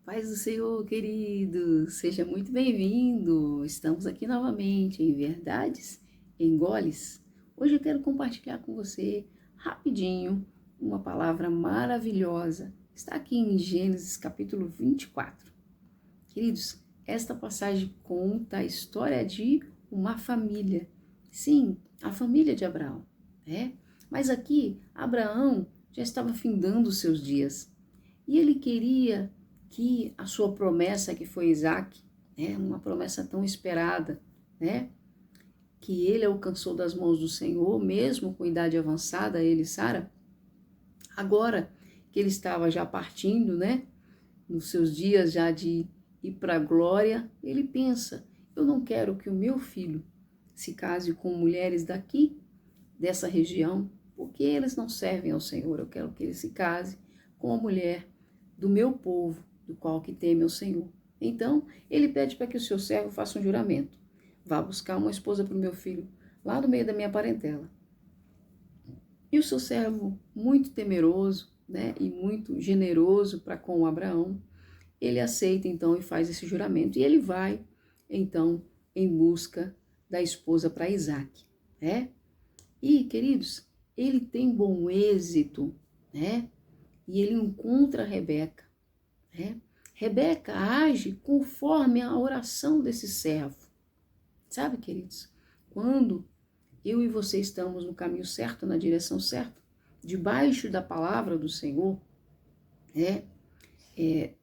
Paz do Senhor, querido, seja muito bem-vindo. Estamos aqui novamente em Verdades em Goles. Hoje eu quero compartilhar com você rapidinho uma palavra maravilhosa. Está aqui em Gênesis capítulo 24. Queridos, esta passagem conta a história de uma família. Sim, a família de Abraão, né? Mas aqui Abraão já estava findando os seus dias e ele queria que a sua promessa, que foi Isaac, né, uma promessa tão esperada, né, que ele alcançou das mãos do Senhor, mesmo com idade avançada, ele e Sara, agora que ele estava já partindo, né, nos seus dias já de ir para a glória, ele pensa, eu não quero que o meu filho se case com mulheres daqui, dessa região, porque eles não servem ao Senhor, eu quero que ele se case com a mulher do meu povo, do qual que teme ao Senhor. Então, ele pede para que o seu servo faça um juramento. Vá buscar uma esposa para o meu filho, lá no meio da minha parentela. E o seu servo, muito temeroso, né, e muito generoso para com Abraão, ele aceita então e faz esse juramento. E ele vai, então, em busca da esposa para Isaac, né? E, queridos, ele tem bom êxito, né? E ele encontra Rebeca, né? Rebeca age conforme a oração desse servo. Sabe, queridos? Quando eu e você estamos no caminho certo, na direção certa, debaixo da palavra do Senhor,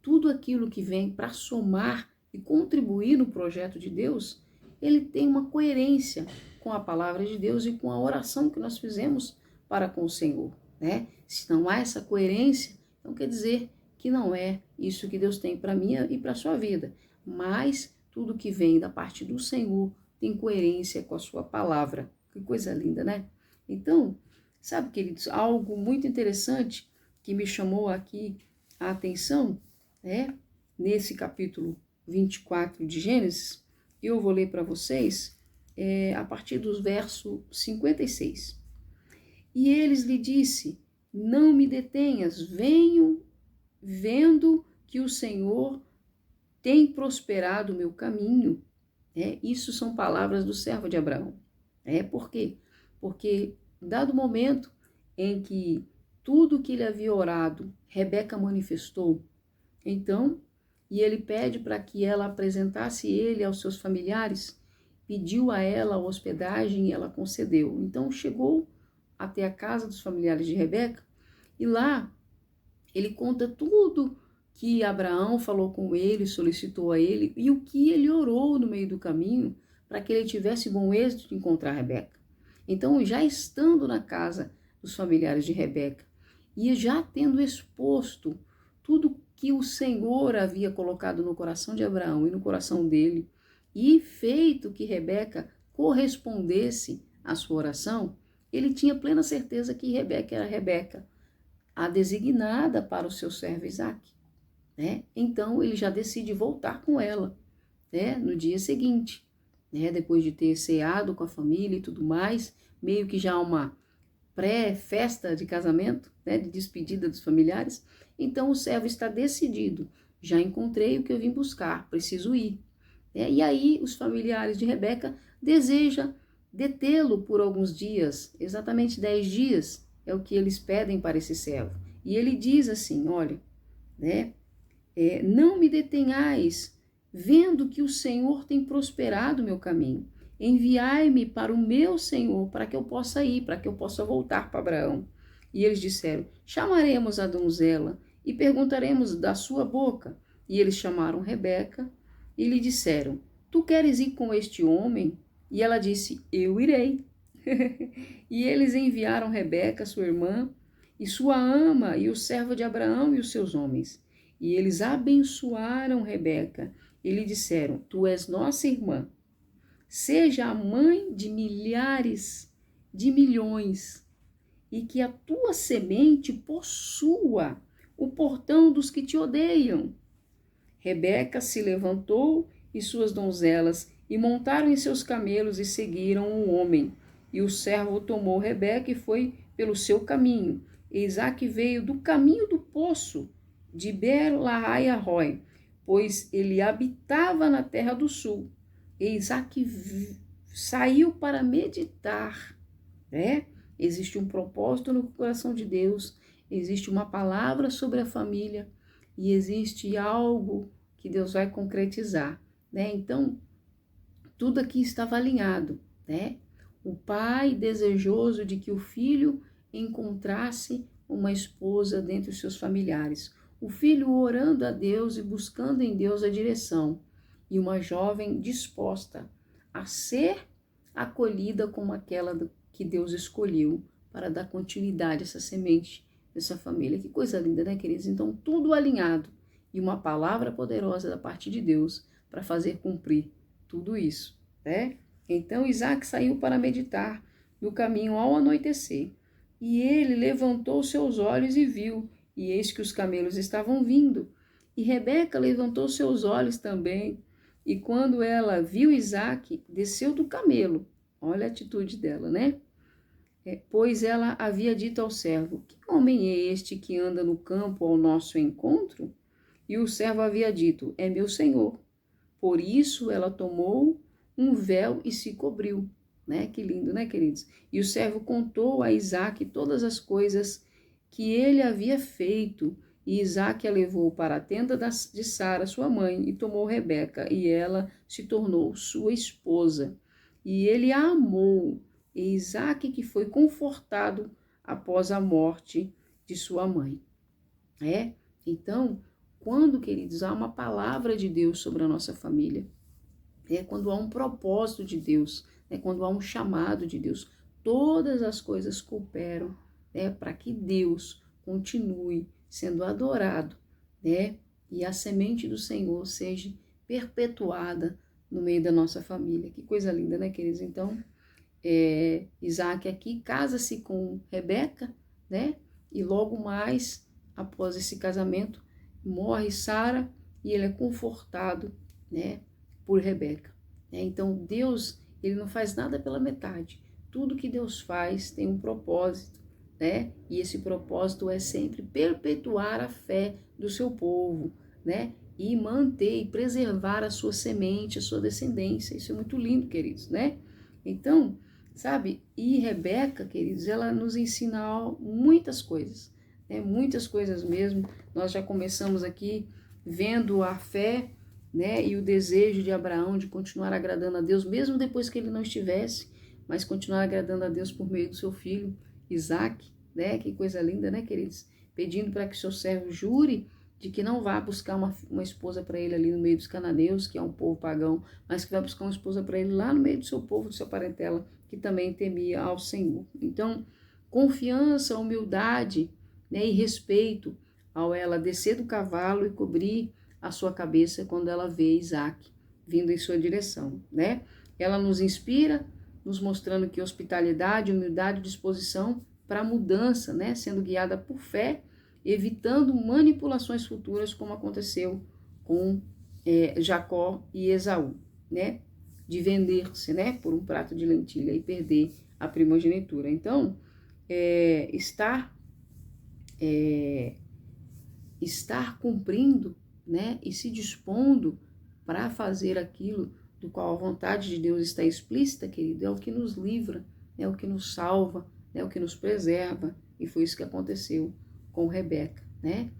tudo aquilo que vem para somar e contribuir no projeto de Deus, ele tem uma coerência com a palavra de Deus e com a oração que nós fizemos para com o Senhor, né? Se não há essa coerência, então quer dizer que não é isso que Deus tem para mim e para a sua vida. Mas tudo que vem da parte do Senhor tem coerência com a sua palavra. Que coisa linda, né? Então, sabe, queridos, algo muito interessante que me chamou aqui a atenção, né? Nesse capítulo 24 de Gênesis, eu vou ler para vocês a partir dos versos 56. E eles lhe disse, não me detenhas, venho vendo que o Senhor tem prosperado o meu caminho. Isso são palavras do servo de Abraão. Por quê? Porque, dado o momento em que tudo que ele havia orado, Rebeca manifestou, então, e ele pede para que ela apresentasse ele aos seus familiares, pediu a ela a hospedagem e ela concedeu. Então, chegou até a casa dos familiares de Rebeca e lá ele conta tudo que Abraão falou com ele, solicitou a ele e o que ele orou no meio do caminho para que ele tivesse bom êxito de encontrar Rebeca. Então, já estando na casa dos familiares de Rebeca e já tendo exposto tudo que o Senhor havia colocado no coração de Abraão e no coração dele, e feito que Rebeca correspondesse à sua oração, ele tinha plena certeza que Rebeca era Rebeca, a designada para o seu servo Isaac. Então, ele já decide voltar com ela, no dia seguinte, depois de ter ceado com a família e tudo mais, meio que já uma pré-festa de casamento, de despedida dos familiares. Então, o servo está decidido, já encontrei o que eu vim buscar, preciso ir. E aí, os familiares de Rebeca desejam detê-lo por alguns dias, exatamente 10 dias, é o que eles pedem para esse servo. E ele diz assim, olha, não me detenhais, vendo que o Senhor tem prosperado o meu caminho. Enviai-me para o meu Senhor, para que eu possa ir, para que eu possa voltar para Abraão. E eles disseram, chamaremos a donzela e perguntaremos da sua boca. E eles chamaram Rebeca e lhe disseram, tu queres ir com este homem? E ela disse, eu irei. E eles enviaram Rebeca, sua irmã, e sua ama, e o servo de Abraão e os seus homens. E eles abençoaram Rebeca e lhe disseram, tu és nossa irmã, seja a mãe de milhares, de milhões, e que a tua semente possua o portão dos que te odeiam. Rebeca se levantou e suas donzelas e montaram em seus camelos e seguiram o homem. E o servo tomou Rebeca e foi pelo seu caminho. E Isaac veio do caminho do poço de Ber-lahai-roi, pois ele habitava na terra do sul. E Isaac saiu para meditar, né? Existe um propósito no coração de Deus, existe uma palavra sobre a família e existe algo que Deus vai concretizar, né? Então, tudo aqui estava alinhado, né? O pai desejoso de que o filho encontrasse uma esposa dentre os seus familiares. O filho orando a Deus e buscando em Deus a direção. E uma jovem disposta a ser acolhida como aquela que Deus escolheu para dar continuidade a essa semente dessa família. Que coisa linda, né, queridos? Então, tudo alinhado e uma palavra poderosa da parte de Deus para fazer cumprir tudo isso, né? Então, Isaac saiu para meditar no caminho ao anoitecer. E ele levantou seus olhos e viu, e eis que os camelos estavam vindo. E Rebeca levantou seus olhos também, e quando ela viu Isaac, desceu do camelo. Olha a atitude dela, né? Pois ela havia dito ao servo: que homem é este que anda no campo ao nosso encontro? E o servo havia dito: é meu senhor. Por isso ela tomou um véu e se cobriu. Né? Que lindo, né, queridos? E o servo contou a Isaac todas as coisas que ele havia feito. E Isaac a levou para a tenda de Sara, sua mãe, e tomou Rebeca, e ela se tornou sua esposa. E ele a amou. E Isaac que foi confortado após a morte de sua mãe. Então, quando, queridos, há uma palavra de Deus sobre a nossa família, quando há um propósito de Deus, quando há um chamado de Deus, todas as coisas cooperam para que Deus continue sendo adorado, e a semente do Senhor seja perpetuada no meio da nossa família. Que coisa linda, né, queridos? Então, Isaac aqui casa-se com Rebeca, né? E logo mais, após esse casamento, morre Sara e ele é confortado, né, por Rebeca. Então, Deus, ele não faz nada pela metade. Tudo que Deus faz tem um propósito, né? E esse propósito é sempre perpetuar a fé do seu povo, né? E manter e preservar a sua semente, a sua descendência. Isso é muito lindo, queridos, né? Então, sabe? E Rebeca, queridos, ela nos ensina muitas coisas, né? Muitas coisas mesmo. Nós já começamos aqui vendo a fé, né? E o desejo de Abraão de continuar agradando a Deus, mesmo depois que ele não estivesse, mas continuar agradando a Deus por meio do seu filho Isaac, né? Que coisa linda, né, queridos? Pedindo para que o seu servo jure de que não vá buscar uma esposa para ele ali no meio dos cananeus, que é um povo pagão, mas que vai buscar uma esposa para ele lá no meio do seu povo, do seu parentela, que também temia ao Senhor. Então, confiança, humildade, né, e respeito ao ela descer do cavalo e cobrir a sua cabeça quando ela vê Isaac vindo em sua direção, né? Ela nos inspira, nos mostrando que hospitalidade, humildade e disposição para a mudança, né? Sendo guiada por fé, evitando manipulações futuras, como aconteceu com Jacó e Esaú, né? De vender-se, né? Por um prato de lentilha e perder a primogenitura. Então, estar cumprindo, né? E se dispondo para fazer aquilo do qual a vontade de Deus está explícita, querido, é o que nos livra, é o que nos salva, é o que nos preserva. E foi isso que aconteceu com Rebeca, né?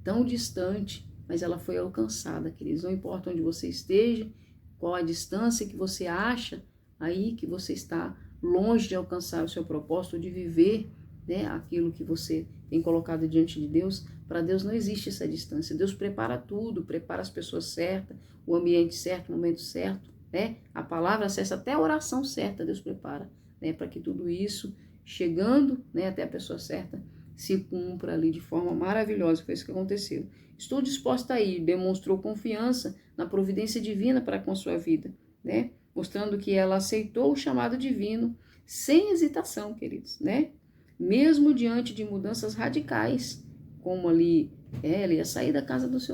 Tão distante, mas ela foi alcançada, queridos. Não importa onde você esteja, qual a distância que você acha aí que você está longe de alcançar o seu propósito, de viver, né, aquilo que você tem colocado diante de Deus. Para Deus não existe essa distância. Deus prepara tudo, prepara as pessoas certas, o ambiente certo, o momento certo, né? A palavra certa, até a oração certa Deus prepara, né, para que tudo isso, chegando, né, até a pessoa certa, se cumpra ali de forma maravilhosa. Foi isso que aconteceu. Estou disposta a ir, demonstrou confiança na providência divina para com a sua vida, né? Mostrando que ela aceitou o chamado divino sem hesitação, queridos, né? Mesmo diante de mudanças radicais, como ali, ela ia sair da casa dos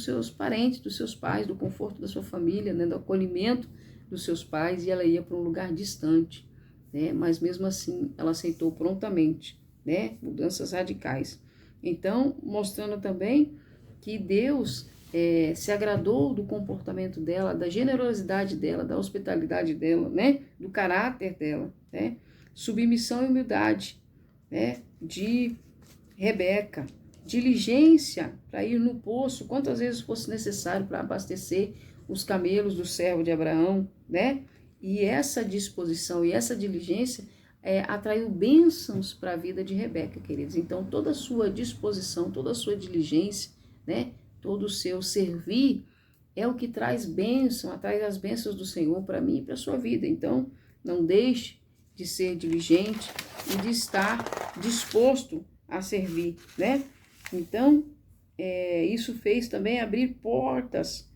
seus parentes, dos seus pais, do conforto da sua família, né, do acolhimento dos seus pais, e ela ia para um lugar distante, né? Mas mesmo assim, ela aceitou prontamente, né? Mudanças radicais. Então, mostrando também que Deus se agradou do comportamento dela, da generosidade dela, da hospitalidade dela, né? Do caráter dela, né? Submissão e humildade, né? De Rebeca, diligência para ir no poço, quantas vezes fosse necessário para abastecer os camelos do servo de Abraão, né? E essa disposição e essa diligência atraiu bênçãos para a vida de Rebeca, queridos. Então, toda a sua disposição, toda a sua diligência, né? Todo o seu servir é o que traz bênção, atrai as bênçãos do Senhor para mim e para a sua vida. Então, não deixe de ser diligente e de estar disposto a servir, né? Então, isso fez também abrir portas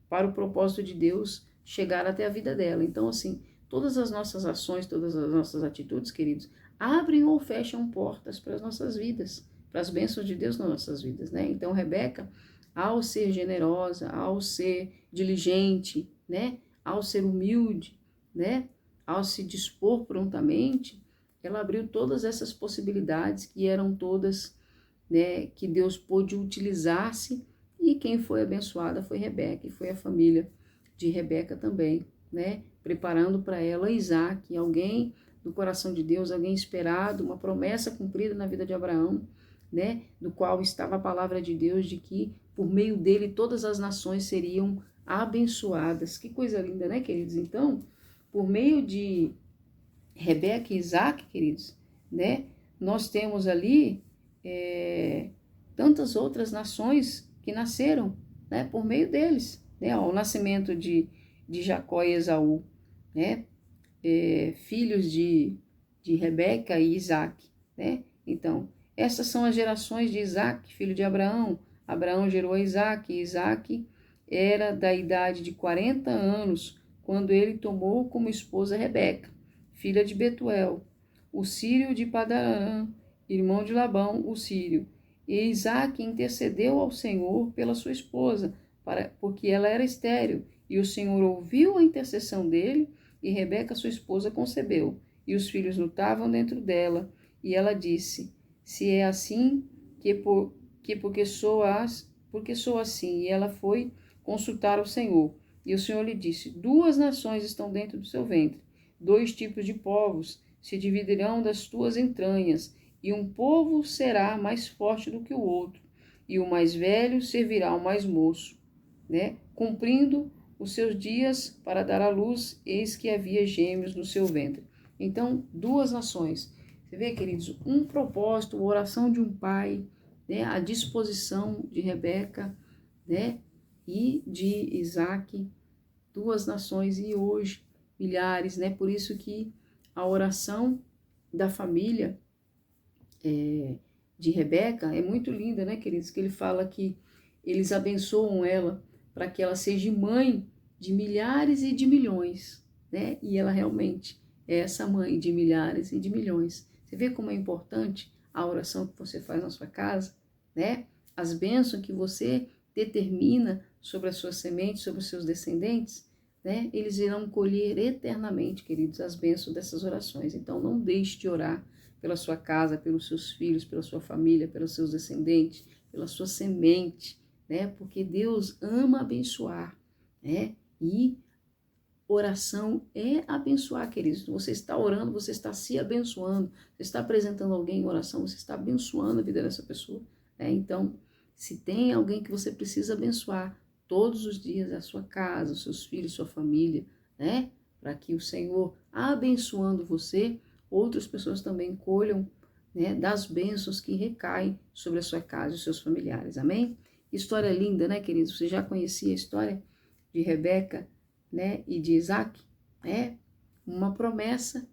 para o propósito de Deus chegar até a vida dela. Então, assim, todas as nossas ações, todas as nossas atitudes, queridos, abrem ou fecham portas para as nossas vidas, para as bênçãos de Deus nas nossas vidas, né? Então, Rebeca, ao ser generosa, ao ser diligente, né? Ao ser humilde, né? Ao se dispor prontamente, ela abriu todas essas possibilidades que eram todas, né, que Deus pôde utilizar-se, e quem foi abençoada foi Rebeca, e foi a família de Rebeca também, né, preparando para ela Isaac, alguém do coração de Deus, alguém esperado, uma promessa cumprida na vida de Abraão, né, do qual estava a palavra de Deus de que por meio dele todas as nações seriam abençoadas. Que coisa linda, né, queridos? Então, por meio de Rebeca e Isaac, queridos, né? Nós temos ali tantas outras nações que nasceram, né? Por meio deles, né? O nascimento de Jacó e Esaú, né? Filhos de Rebeca e Isaac, né? Então, essas são as gerações de Isaac, filho de Abraão. Abraão gerou a Isaac, e Isaac era da idade de 40 anos, quando ele tomou como esposa Rebeca, filha de Betuel, o sírio de Padarã, irmão de Labão, o sírio. E Isaac intercedeu ao Senhor pela sua esposa, porque ela era estéril, e o Senhor ouviu a intercessão dele, e Rebeca, sua esposa, concebeu, e os filhos lutavam dentro dela, e ela disse, se é assim, porque sou assim, e ela foi consultar o Senhor, e o Senhor lhe disse, 2 nações estão dentro do seu ventre, 2 tipos de povos se dividirão das tuas entranhas, e um povo será mais forte do que o outro, e o mais velho servirá ao mais moço, né? Cumprindo os seus dias para dar à luz, eis que havia gêmeos no seu ventre. Então, 2 nações. Você vê, queridos, um propósito, a oração de um pai, né? A disposição de Rebeca, né? E de Isaac, 2 nações, e hoje milhares, né? Por isso que a oração da família de Rebeca é muito linda, né, queridos? Que ele fala que eles abençoam ela para que ela seja mãe de milhares e de milhões, né? E ela realmente é essa mãe de milhares e de milhões. Você vê como é importante a oração que você faz na sua casa, né? As bênçãos que você determina sobre a sua semente, sobre os seus descendentes, né? Eles irão colher eternamente, queridos, as bênçãos dessas orações. Então, não deixe de orar pela sua casa, pelos seus filhos, pela sua família, pelos seus descendentes, pela sua semente, né? Porque Deus ama abençoar, né? E oração é abençoar, queridos. Você está orando, você está se abençoando. Você está apresentando alguém em oração, você está abençoando a vida dessa pessoa, né? Então, se tem alguém que você precisa abençoar todos os dias, a sua casa, os seus filhos, sua família, né? Para que o Senhor, abençoando você, outras pessoas também colham, né, das bênçãos que recaem sobre a sua casa e os seus familiares. Amém? História linda, né, queridos? Você já conhecia a história de Rebeca, né, e de Isaac? É uma promessa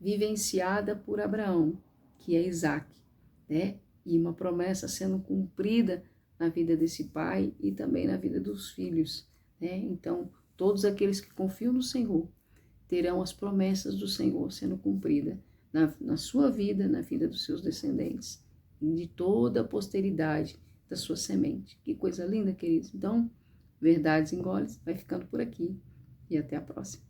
vivenciada por Abraão, que é Isaac, né? E uma promessa sendo cumprida na vida desse pai e também na vida dos filhos, né? Então, todos aqueles que confiam no Senhor terão as promessas do Senhor sendo cumpridas na sua vida, na vida dos seus descendentes e de toda a posteridade da sua semente. Que coisa linda, queridos. Então, Verdades Engole vai ficando por aqui e até a próxima.